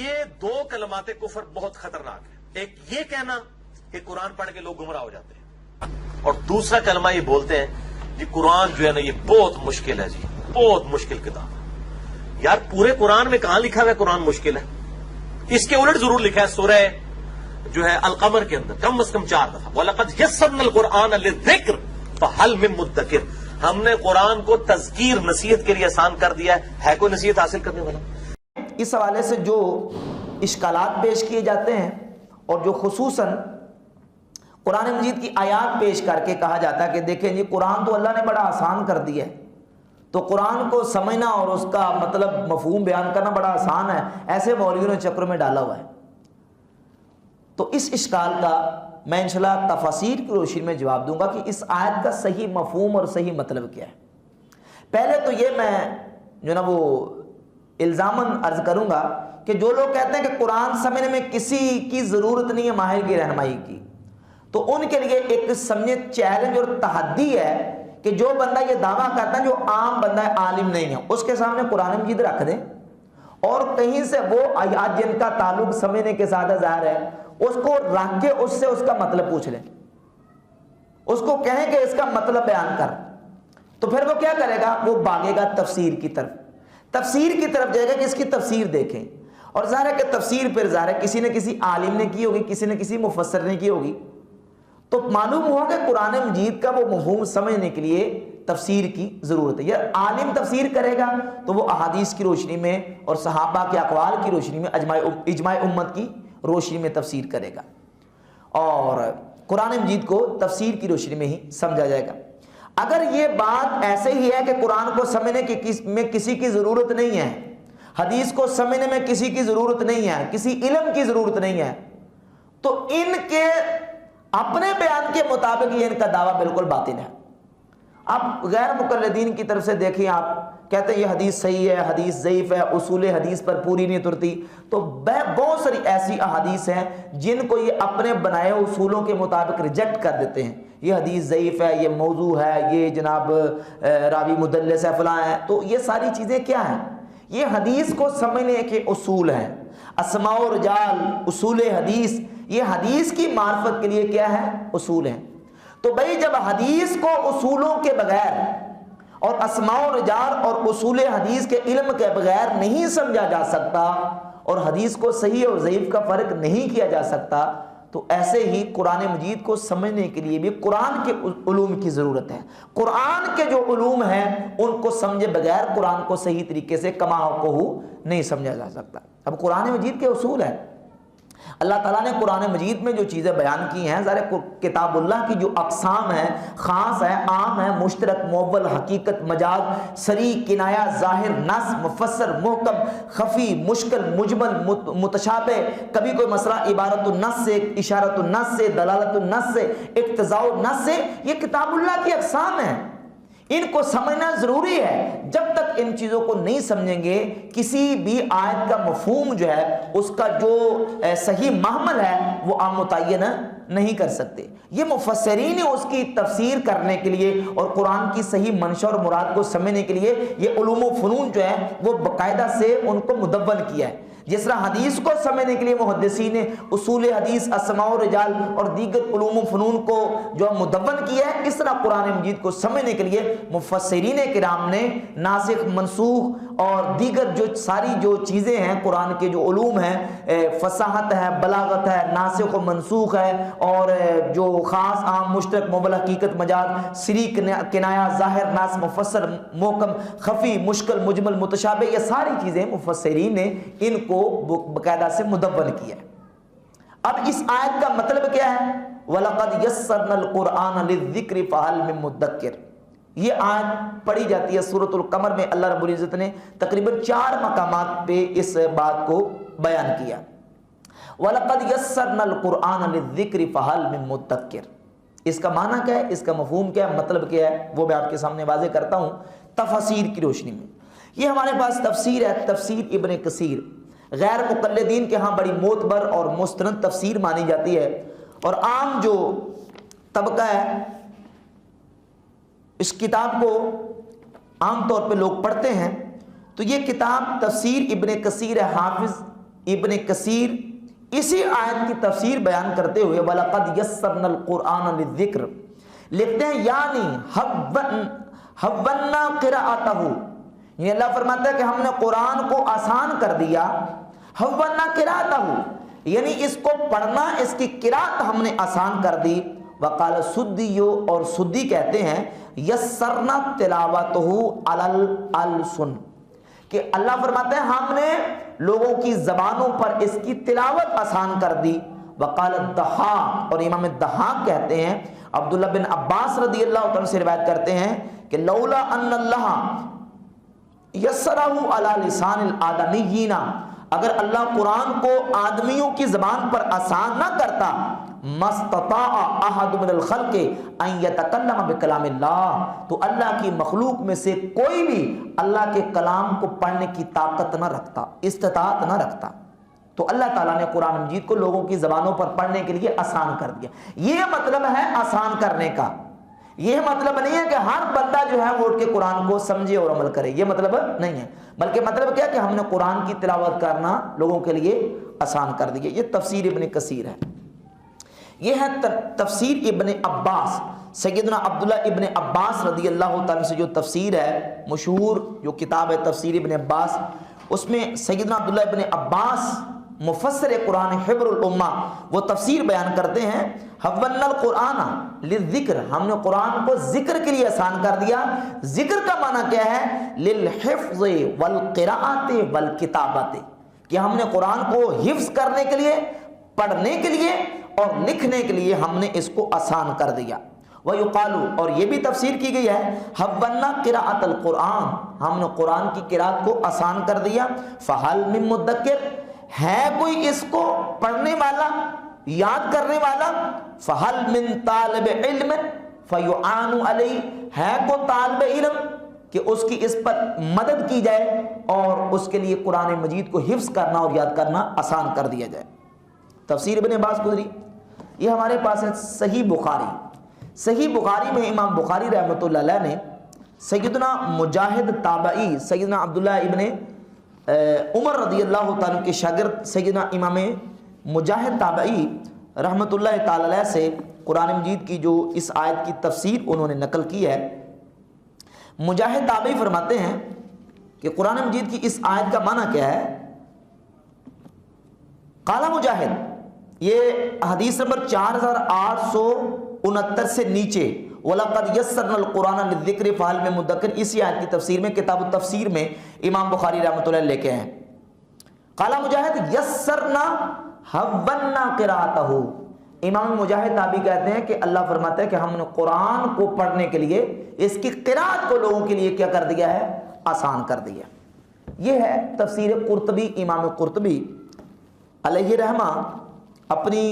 یہ دو کلمات کفر بہت خطرناک ہے. ایک یہ کہنا کہ قرآن پڑھ کے لوگ گمراہ ہو جاتے ہیں، اور دوسرا کلمہ یہ بولتے ہیں جی قرآن جو ہے نا یہ بہت مشکل ہے، جی بہت مشکل کتاب ہے. یار پورے قرآن میں کہاں لکھا ہوا ہے قرآن مشکل ہے؟ اس کے الٹ ضرور لکھا ہے سورہ جو ہے القمر کے اندر کم از کم 4 دفعہ وَلَقَدْ يَسَّرْنَا الْقُرْآنَ لِلذِّكْرِ فَهَلْ مِن مُدَّكِرٍ. ہم نے قرآن کو تذکیر نصیحت کے لیے آسان کر دیا ہے کوئی نصیحت حاصل کرنے والا؟ اس حوالے سے جو اشکالات پیش کیے جاتے ہیں اور جو خصوصاً قرآن مجید کی آیات پیش کر کے کہا جاتا ہے کہ دیکھیں جی قرآن تو اللہ نے بڑا آسان کر دیا ہے، تو قرآن کو سمجھنا اور اس کا مطلب مفہوم بیان کرنا بڑا آسان ہے، ایسے مولویوں نے چکر میں ڈالا ہوا ہے. تو اس اشکال کا میں انشاءاللہ تفاسیر کی روشنی میں جواب دوں گا کہ اس آیت کا صحیح مفہوم اور صحیح مطلب کیا ہے. پہلے تو یہ میں جو نا وہ الزاماً عرض کروں گا کہ جو لوگ کہتے ہیں کہ قرآن سمجھنے میں کسی کی ضرورت نہیں ہے ماہر کی رہنمائی کی، تو ان کے لیے ایک سمجھے چیلنج اور تحدی ہے کہ جو بندہ یہ دعویٰ کرتا ہے جو عام بندہ عالم نہیں ہے اس کے سامنے قرآن مجید رکھ دیں اور کہیں سے وہ آیات جن کا تعلق سمجھنے کے ساتھ ظاہر ہے اس کو رکھ کے اس سے اس کا مطلب پوچھ لیں، اس کو کہیں کہ اس کا مطلب بیان کر. تو پھر وہ کیا کرے گا؟ وہ بھاگے گا تفسیر کی طرف جائے گا کہ اس کی تفسیر دیکھیں. اور ظاہر ہے کہ تفسیر پھر ظاہر ہے کسی نہ کسی عالم نے کی ہوگی، کسی نہ کسی مفسر نے کی ہوگی. تو معلوم ہوا کہ قرآن مجید کا وہ مفہوم سمجھنے کے لیے تفسیر کی ضرورت ہے. یا عالم تفسیر کرے گا تو وہ احادیث کی روشنی میں اور صحابہ کے اقوال کی روشنی میں اجماع امت کی روشنی میں تفسیر کرے گا، اور قرآن مجید کو تفسیر کی روشنی میں ہی سمجھا جائے گا. اگر یہ بات ایسے ہی ہے کہ قرآن کو سمجھنے میں کسی کی ضرورت نہیں ہے، حدیث کو سمجھنے میں کسی کی ضرورت نہیں ہے، کسی علم کی ضرورت نہیں ہے، تو ان کے اپنے بیان کے مطابق یہ ان کا دعویٰ بالکل باطل ہے. اب غیر مقلدین کی طرف سے دیکھیں، آپ کہتے ہیں یہ حدیث صحیح ہے، حدیث ضعیف ہے، اصول حدیث پر پوری نہیں اترتی. تو بہت ساری ایسی احادیث ہیں جن کو یہ اپنے بنائے اصولوں کے مطابق ریجیکٹ کر دیتے ہیں. یہ حدیث ضعیف ہے، یہ موضوع ہے، یہ جناب راوی مدلس ہے، فلاں ہے. تو یہ ساری چیزیں کیا ہیں؟ یہ حدیث کو سمجھنے کے اصول ہیں. اسماء و رجال، اصول حدیث، یہ حدیث کی معرفت کے لیے کیا ہے؟ اصول ہیں. تو بھئی جب حدیث کو اصولوں کے بغیر اور اسماء و رجال اور اصول حدیث کے علم کے بغیر نہیں سمجھا جا سکتا اور حدیث کو صحیح اور ضعیف کا فرق نہیں کیا جا سکتا، تو ایسے ہی قرآن مجید کو سمجھنے کے لیے بھی قرآن کے علوم کی ضرورت ہے. قرآن کے جو علوم ہیں ان کو سمجھے بغیر قرآن کو صحیح طریقے سے کما حقہ نہیں سمجھا جا سکتا. اب قرآن مجید کے اصول ہیں. اللہ تعالیٰ نے قرآن مجید میں جو چیزیں بیان کی ہیں، ظاہر کتاب اللہ کی جو اقسام ہیں، خاص ہے، عام ہے، مشترک، مؤول، حقیقت، مجاز، صریح، کنایہ، ظاہر، نص، مفسر، محکم، خفی، مشکل، مجمل، متشابہ، کبھی کوئی مسئلہ عبارت النص سے، اشارت النص سے، دلالت النص سے، اقتضاء النص سے، یہ کتاب اللہ کی اقسام ہیں. ان کو سمجھنا ضروری ہے. جب تک ان چیزوں کو نہیں سمجھیں گے کسی بھی آیت کا مفہوم جو ہے اس کا جو صحیح محمل ہے وہ آپ متعین نہیں کر سکتے. یہ مفسرین اس کی تفسیر کرنے کے لیے اور قرآن کی صحیح منشا اور مراد کو سمجھنے کے لیے یہ علوم و فنون جو ہے وہ باقاعدہ سے ان کو مدون کیا ہے. جس طرح حدیث کو سمجھنے کے لیے محدثین نے اصول حدیث، اسماء و رجال اور دیگر علوم و فنون کو جو مدون کیا ہے، اس طرح قرآن مجید کو سمجھنے کے لیے مفسرین کرام نے ناسخ، منسوخ اور دیگر جو ساری جو چیزیں ہیں قرآن کے جو علوم ہیں، فصاحت ہے، بلاغت ہے، ناسخ و منسوخ ہے، اور جو خاص، عام، مشترک، مؤول، حقیقت، مجاز، صریح، کنایہ، ظاہر، نص، مفسر، محکم، خفی، مشکل، مجمل، متشابہ، یہ ساری چیزیں مفسرین نے ان کو باقاعدہ سے مدون کیا ہے. اب اس آیت کا مطلب کیا ہے؟ وَلَقَدْ يَسَّرْنَا الْقُرْآنَ لِلذِّكْرِ فَهَلْ مِن مُدَّكِرٍ. یہ آیت پڑھی جاتی ہے سورۃ القمر میں. اللہ رب العزت نے تقریباً 4 مقامات پہ اس بات کو بیان کیا. وَلَقَدْ يَسَّرْنَا الْقُرْآنَ لِلذِّكْرِ فَهَلْ مِن مُدَّكِرٍ. اس کا معنی کیا ہے؟ اس کا مفہوم کیا ہے؟ مطلب کیا ہے؟ وہ میں آپ کے سامنے واضح کرتا ہوں تفاسیر کی روشنی میں. یہ ہمارے پاس تفسیر ہے، تفسیر ابن کثیر. غیر مقلدین کے ہاں بڑی معتبر اور مستند تفسیر مانی جاتی ہے، اور عام جو طبقہ ہے اس کتاب کو عام طور پہ لوگ پڑھتے ہیں. تو یہ کتاب تفسیر ابن کثیر ہے، حافظ ابن کثیر اسی آیت کی تفسیر بیان کرتے ہوئے وَلَقَدْ يَسَّرْنَا الْقُرْآنَ لِلذِّكْرِ لکھتے ہیں یعنی حَوَّنَّا قِرَاءَتَهُ، یہ اللہ فرماتا ہے کہ ہم نے قرآن کو آسان کر دیا، حَوَّنَّا قِرَاءَتَهُ یعنی اس کو پڑھنا، اس کی قرات ہم نے آسان کر دی۔ وقال سدیو، اور سدی کہتے ہیں یسرنا تلاوتہ علی الالسن، کہ اللہ فرماتے ہیں ہم نے لوگوں کی زبانوں پر اس کی تلاوت آسان کر دی۔ وقال الضحاک، اور امام الضحاک کہتے ہیں عبداللہ بن عباس رضی اللہ عنہ سے روایت کرتے ہیں کہ لولا ان اللہ یسرہ علی لسان الآدمیین، اگر اللہ قرآن کو آدمیوں کی زبان پر آسان نہ کرتا، مستطاع احد من الخلق ان یتکلم بکلام اللہ، تو اللہ کی مخلوق میں سے کوئی بھی اللہ کے کلام کو پڑھنے کی طاقت نہ رکھتا، استطاعت نہ رکھتا۔ تو اللہ تعالیٰ نے قرآن مجید کو لوگوں کی زبانوں پر پڑھنے کے لیے آسان کر دیا۔ یہ مطلب ہے آسان کرنے کا، یہ مطلب نہیں ہے کہ ہر بندہ جو ہے وہ اٹھ کے قرآن کو سمجھے اور عمل کرے، یہ مطلب نہیں ہے، بلکہ مطلب کیا کہ ہم نے قرآن کی تلاوت کرنا لوگوں کے لیے آسان کر دیا۔ یہ تفسیر ابن کثیر ہے۔ یہ ہے تفسیر ابن عباس، سیدنا عبداللہ ابن عباس رضی اللہ تعالیٰ سے جو تفسیر ہے، مشہور جو کتاب ہے تفسیر ابن عباس، اس میں سیدنا عبداللہ ابن عباس مفسر قرآن حبر الامہ وہ تفسیر بیان کرتے ہیں، حَوَّنَّا الْقُرْآنَ لِلذِّكْرِ، ہم نے قرآن کو ذکر کے لیے آسان کر دیا۔ ذکر کا معنی کیا ہے؟ لِلْحِفْظِ وَالْقِرَاءَةِ وَالْكِتَابَةِ، کہ ہم نے قرآن کو حفظ کرنے کے لیے، پڑھنے کے لیے اور لکھنے کے لیے ہم نے اس کو آسان کر دیا۔ وَيُقَالُ، اور یہ بھی تفسیر کی گئی ہے، حَوَّنَّا قِرَاءَةَ الْقُرْآنِ، ہم نے قرآن کی قرات کو آسان کر دیا۔ فَهَلْ مِن مُدَّكِرٍ، ہے کوئی اس کو پڑھنے والا، یاد کرنے والا؟ فَهَلْ مِن طَالِبِ عِلْمٍ فَيُعَانُ عَلَيْهِ، ہے کو طالب علم کہ اس کی اس پر مدد کی جائے اور اس کے لیے قرآن مجید کو حفظ کرنا اور یاد کرنا آسان کر دیا جائے۔ تفسیر ابن عباس گزری، یہ ہمارے پاس ہے صحیح بخاری۔ صحیح بخاری میں امام بخاری رحمۃ اللہ علیہ نے سیدنا مجاہد تابعی، سیدنا عبداللہ ابن عمر رضی اللہ تعالیٰ کے شاگرد سیدنا امام مجاہد تابعی رحمۃ اللہ تعالی علیہ سے قرآن مجید کی جو اس آیت کی تفسیر انہوں نے نقل کی ہے۔ مجاہد تابعی فرماتے ہیں کہ قرآن مجید کی اس آیت کا معنی کیا ہے؟ قال مجاہد، یہ حدیث نمبر 4869 سے نیچے، وَلَقَدْ يَسَّرْنَا الْقُرْآنَ لِلذِّكْرِ فَهَلْ مِن مُدَّكِرٍ، اسی آیت کی تفسیر میں کتاب التفسیر میں امام بخاری رحمۃ اللہ لے کے ہیں۔ قال مجاہد یسرنا حَوَّنَّا قِرَاءَتَهُ، امام مجاہد تابعی کہتے ہیں کہ اللہ فرماتا ہے کہ ہم نے قرآن کو پڑھنے کے لیے اس کی قرات کو لوگوں کے لیے کیا کر دیا ہے؟ آسان کر دیا۔ یہ ہے تفسیر قرطبی، امام قرطبی علیہ رحمہ اپنی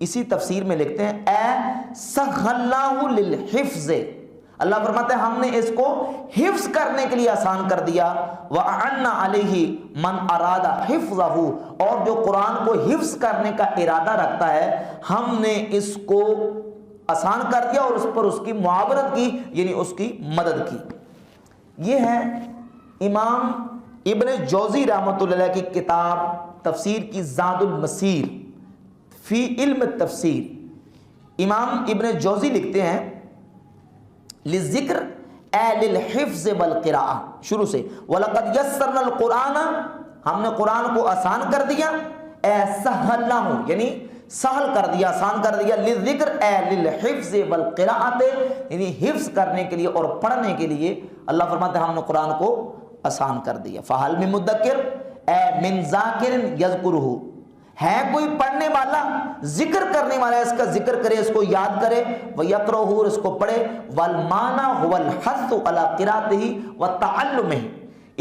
اسی تفسیر میں لکھتے ہیں، اے سخلّاہ للحفظ، اللہ فرماتا ہے ہم نے اس کو حفظ کرنے کے لیے آسان کر دیا۔ وَأَعَنَّا عَلَيْهِ مَنْ أَرَادَ حِفْظَهُ، اور جو قرآن کو حفظ کرنے کا ارادہ رکھتا ہے ہم نے اس کو آسان کر دیا اور اس پر اس کی معاونت کی، یعنی اس کی مدد کی۔ یہ ہے امام ابن جوزی رحمۃ اللہ علیہ کی کتاب تفسیر کی زاد المسیر فی علم تفسیر۔ امام ابن جوزی لکھتے ہیں للذکر اے للحفظ والقراءہ، شروع سے وَلَقَدْ يَسَّرْنَا الْقُرْآنَ، ہم نے قرآن کو آسان کر دیا، اے سہلناہ یعنی سہل کر دیا، آسان کر دیا، للذکر اے للحفظ والقراءۃ یعنی حفظ کرنے کے لیے اور پڑھنے کے لیے اللہ فرماتے ہیں ہم نے قرآن کو آسان کر دیا۔ فَهَلْ مِن مُدَّكِرٍ اے مِن ذَاكِرٍ يَذْكُرُهُ، ہے کوئی پڑھنے والا، ذکر کرنے والا، اس کا ذکر کرے، اس کو یاد کرے، وَيَقْرَؤُهُ، اس کو پڑھے، وَالْمَانَى هُوَ الْحَثُّ عَلَى قِرَأَتِهِ وَتَعَلُّمِهِ،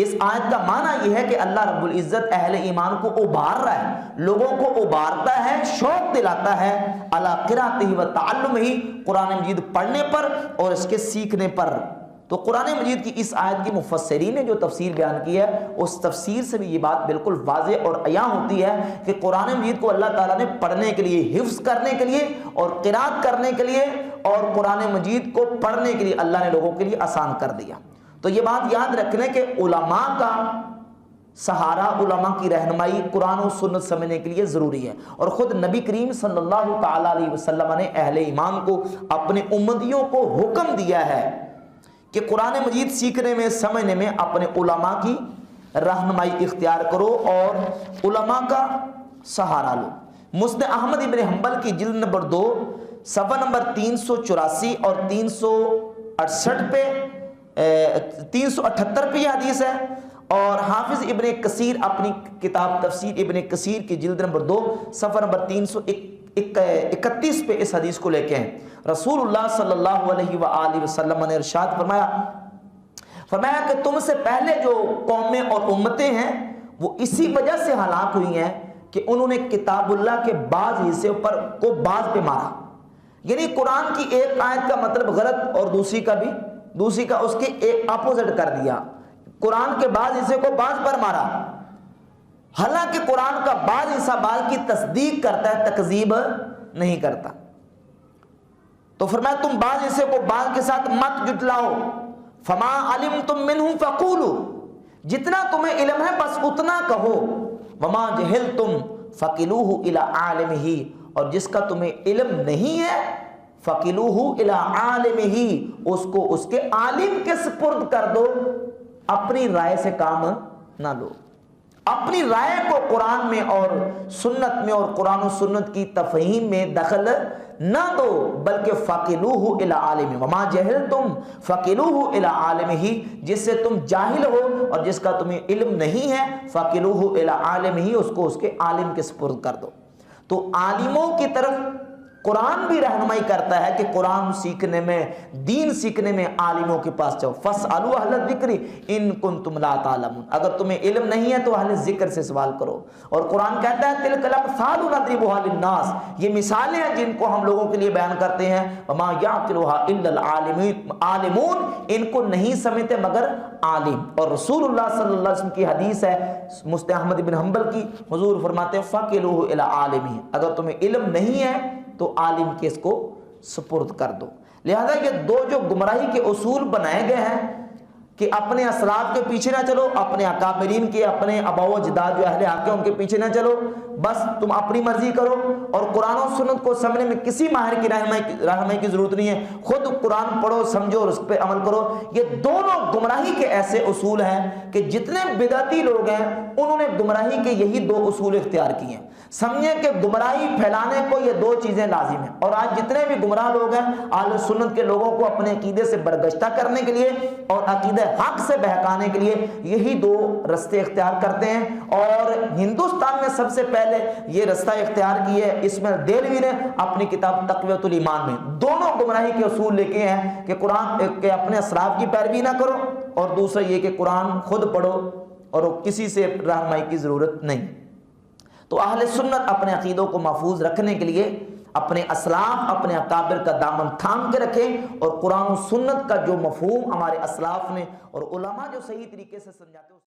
اس آیت کا معنی یہ ہے کہ اللہ رب العزت اہل ایمان کو ابھار رہا ہے، لوگوں کو ابھارتا ہے، شوق دلاتا ہے، عَلَى قِرَأَتِهِ وَتَعَلُّمِهِ، قرآن مجید پڑھنے پر اور اس کے سیکھنے پر۔ تو قرآن مجید کی اس آیت کی مفسرین نے جو تفسیر بیان کی ہے اس تفسیر سے بھی یہ بات بالکل واضح اور عیاں ہوتی ہے کہ قرآن مجید کو اللہ تعالیٰ نے پڑھنے کے لیے، حفظ کرنے کے لیے اور قرات کرنے کے لیے اور قرآن مجید کو پڑھنے کے لیے اللہ نے لوگوں کے لیے آسان کر دیا۔ تو یہ بات یاد رکھنے کہ علماء کا سہارا علماء کی رہنمائی قرآن و سنت سمجھنے کے لیے ضروری ہے۔ اور خود نبی کریم صلی اللہ تعالیٰ علیہ وسلم نے اہل ایمان کو، اپنے امتیوں کو حکم دیا ہے کہ قرآن مجید سیکھنے میں، سمجھنے میں اپنے علماء کی رہنمائی اختیار کرو اور علماء کا سہارا لو۔ مسند احمد ابن حنبل کی جلد نمبر 2 صفحہ نمبر 384 اور 368 پہ 378 پہ یہ حدیث ہے، اور حافظ ابن کثیر اپنی کتاب تفسیر ابن کثیر کی جلد نمبر 2 صفحہ نمبر 331 پہ اس حدیث کو لے کے ہیں۔ رسول اللہ صلی اللہ علیہ وآلہ وسلم نے ارشاد فرمایا کہ تم سے پہلے جو قومیں اور امتیں ہیں وہ اسی وجہ سے ہلاک ہوئی ہیں کہ انہوں نے کتاب اللہ کے بعض حصے پر کو بعض پہ مارا، یعنی قرآن کی ایک آیت کا مطلب غلط اور دوسری کا اس کے ایک اپوزٹ کر دیا، قرآن کے بعض حصے کو بعض پر مارا، حالانکہ قرآن کا بعض حصہ بعض کی تصدیق کرتا ہے، تکذیب نہیں کرتا۔ تو فرمایا تم بعض حصے کو بعض کے ساتھ مت جٹلاؤ، فما علمتم منہ فقولوا، جتنا تمہیں علم ہے بس اتنا کہو، وما جہلتم فقلوہ الی عالمہ، اور جس کا تمہیں علم نہیں ہے فقلوہ الی عالمہ، اس کو اس کے عالم کے سپرد کر دو، اپنی رائے سے کام نہ لو، اپنی رائے کو قرآن میں اور سنت میں اور قرآن و سنت کی تفہیم میں دخل نہ دو، بلکہ فقلوہ الی عالمہ، وما جہلتم فقلوہ الی عالمہ، جس سے تم جاہل ہو اور جس کا تمہیں علم نہیں ہے فقلوہ الی عالمہ، اس کو اس کے عالم کے سپرد کر دو۔ تو عالموں کی طرف قرآن بھی رہنمائی کرتا ہے کہ قرآن سیکھنے میں، دین سیکھنے میں عالموں کے پاس جاؤ، فاسألوا اہل الذکر ان کنتم لا تعلمون، اگر تمہیں علم نہیں ہے تو اہل ذکر سے سوال کرو۔ اور قرآن کہتا ہے تلک الامثال نضربها للناس، یہ مثالیں ہیں جن کو ہم لوگوں کے لیے بیان کرتے ہیں، وما یعقلها الا العالمون، ان کو نہیں سمجھتے مگر عالم۔ اور رسول اللہ صلی اللہ علیہ وسلم کی حدیث ہے مسند احمد بن حنبل کی، حضور فرماتے ہیں فقلوہ الی عالمہ، اگر تمہیں علم نہیں ہے تو عالم کے اس کو سپرد کر دو۔ لہذا یہ دو جو گمراہی کے اصول بنائے گئے ہیں کہ اپنے اسلاف کے پیچھے نہ چلو، اپنے اکابرین کے، اپنے آباء و اجداد جو اہل حق ہیں ان کے پیچھے نہ چلو، بس تم اپنی مرضی کرو، اور قرآن و سنت کو سمجھنے میں کسی ماہر کی رہنمائی کی ضرورت نہیں ہے، خود قرآن پڑھو، سمجھو اور اس پہ عمل کرو۔ یہ دونوں گمراہی کے ایسے اصول ہیں کہ جتنے بدعتی لوگ ہیں انہوں نے گمراہی کے یہی دو اصول اختیار کیے ہیں۔ سمجھیں کہ گمراہی پھیلانے کو یہ دو چیزیں لازم ہیں، اور آج جتنے بھی گمراہ لوگ ہیں اہل سنت کے لوگوں کو اپنے عقیدے سے برگشتہ کرنے کے لیے اور عقیدہ حق سے بہکانے کے لیے یہی دو رستے اختیار کرتے ہیں، اور ہندوستان میں سب سے پہلے یہ رستہ اختیار کیا ہے اسماعیل دہلوی نے اپنی کتاب تقویۃ الایمان میں۔ دونوں گمراہی کے اصول لکھے ہیں کہ قرآن کے اپنے اسلاف کی پیروی نہ کرو، اور دوسرا یہ کہ قرآن خود پڑھو اور کسی سے رہنمائی کی ضرورت نہیں۔ تو اہل سنت اپنے عقیدوں کو محفوظ رکھنے کے لیے اپنے اسلاف، اپنے اکابر کا دامن تھام کے رکھیں، اور قرآن و سنت کا جو مفہوم ہمارے اسلاف نے اور علماء جو صحیح طریقے سے سمجھاتے ہیں